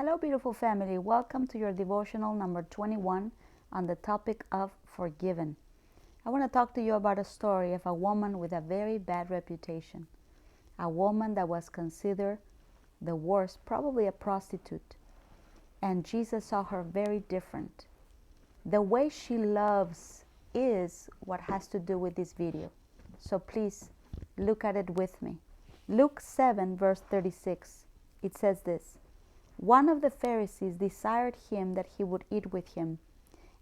Hello, beautiful family. Welcome to your devotional number 21 on the topic of forgiven. I want to talk to you about a story of a woman with a very bad reputation, a woman that was considered the worst, probably a prostitute. And Jesus saw her very different. The way she loves is what has to do with this video. So please look at it with me. Luke 7, verse 36, it says this. One of the Pharisees desired him that he would eat with him,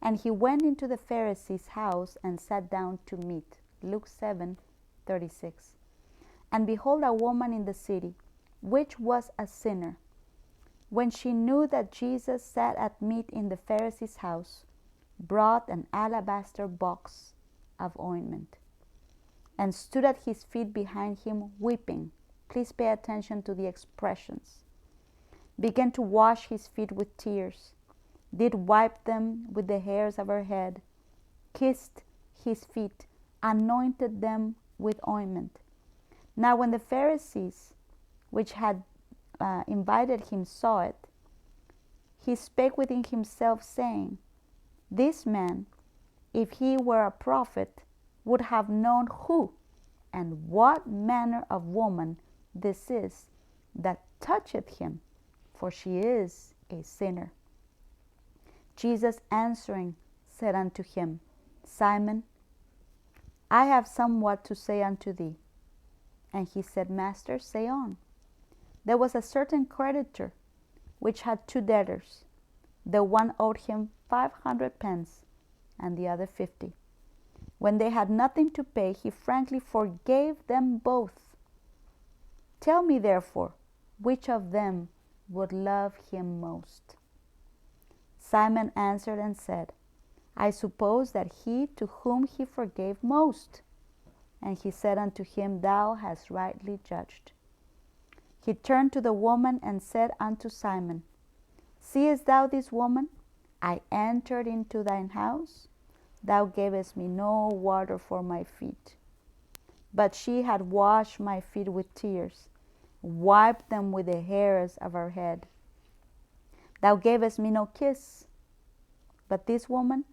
and he went into the Pharisee's house and sat down to meat. Luke 7:36. And behold, a woman in the city, which was a sinner, when she knew that Jesus sat at meat in the Pharisee's house, brought an alabaster box of ointment, and stood at his feet behind him, weeping. Please pay attention to the expressions. Began to wash his feet with tears, did wipe them with the hairs of her head, kissed his feet, anointed them with ointment. Now when the Pharisees, which had invited him, saw it, he spake within himself, saying, This man, if he were a prophet, would have known who and what manner of woman this is that toucheth him, for she is a sinner. Jesus answering said unto him, Simon, I have somewhat to say unto thee. And he said, Master, say on. There was a certain creditor which had two debtors. The one owed him 500 pence, and the other 50. When they had nothing to pay, he frankly forgave them both. Tell me, therefore, which of them would love him most? Simon answered and said, I suppose that he to whom he forgave most. And he said unto him, Thou hast rightly judged. He turned to the woman and said unto Simon, Seest thou this woman? I entered into thine house. Thou gavest me no water for my feet, but she had washed my feet with tears, wiped them with the hairs of her head. Thou gavest me no kiss, but this woman,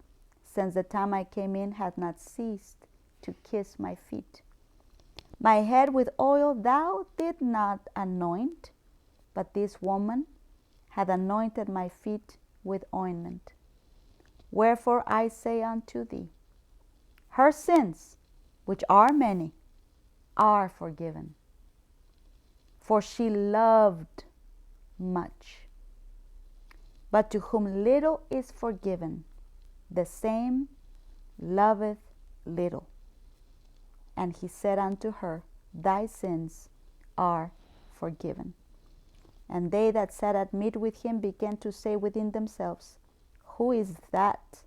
since the time I came in, hath not ceased to kiss my feet. My head with oil thou did not anoint, but this woman hath anointed my feet with ointment. Wherefore I say unto thee, her sins, which are many, are forgiven. For she loved much. But to whom little is forgiven, the same loveth little. And he said unto her, Thy sins are forgiven. And they that sat at meat with him began to say within themselves, Who is that?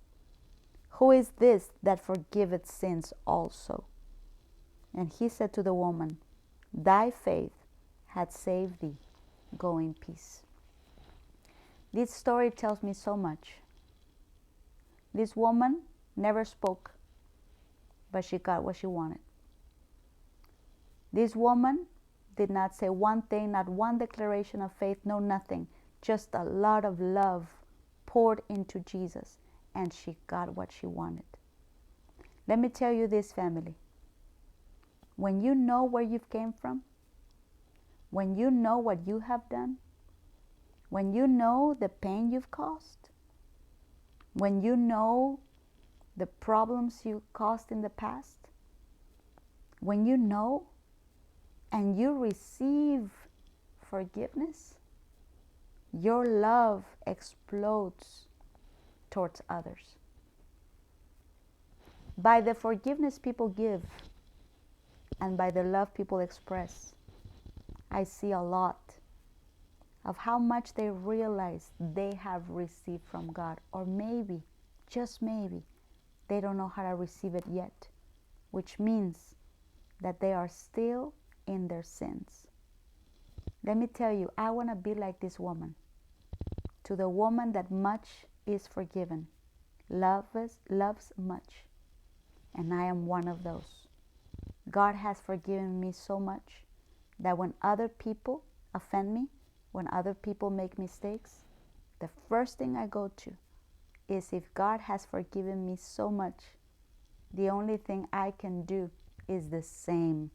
Who is this that forgiveth sins also? And he said to the woman, Thy faith hath saved thee. Go in peace. This story tells me so much. This woman never spoke, but she got what she wanted. This woman did not say one thing, not one declaration of faith, no nothing. Just a lot of love poured into Jesus, and she got what she wanted. Let me tell you this, family. When you know where you've came from, when you know what you have done, when you know the pain you've caused, when you know the problems you caused in the past, when you know and you receive forgiveness, your love explodes towards others. By the forgiveness people give and by the love people express, I see a lot of how much they realize they have received from God. Or maybe, just maybe, they don't know how to receive it yet, which means that they are still in their sins. Let me tell you, I want to be like this woman. To the woman that much is forgiven, loves much, and I am one of those. God has forgiven me so much that when other people offend me, when other people make mistakes, the first thing I go to is if God has forgiven me so much, the only thing I can do is the same.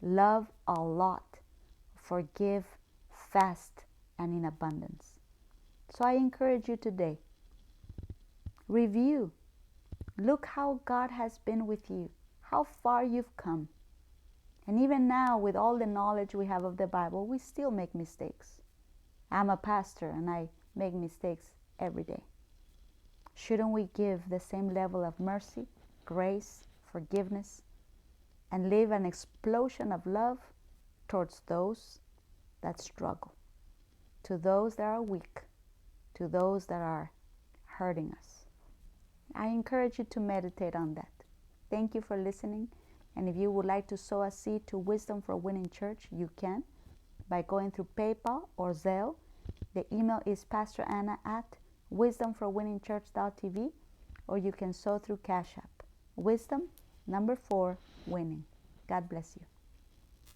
Love a lot, forgive fast and in abundance. So I encourage you today, review. Look how God has been with you, how far you've come. And even now, with all the knowledge we have of the Bible, we still make mistakes. I'm a pastor and I make mistakes every day. Shouldn't we give the same level of mercy, grace, forgiveness, and live an explosion of love towards those that struggle, to those that are weak, to those that are hurting us? I encourage you to meditate on that. Thank you for listening. And if you would like to sow a seed to Wisdom for Winning Church, you can by going through PayPal or Zelle. The email is pastoranna@wisdomforwinningchurch.tv, or you can sow through Cash App. Wisdom, number 4, winning. God bless you.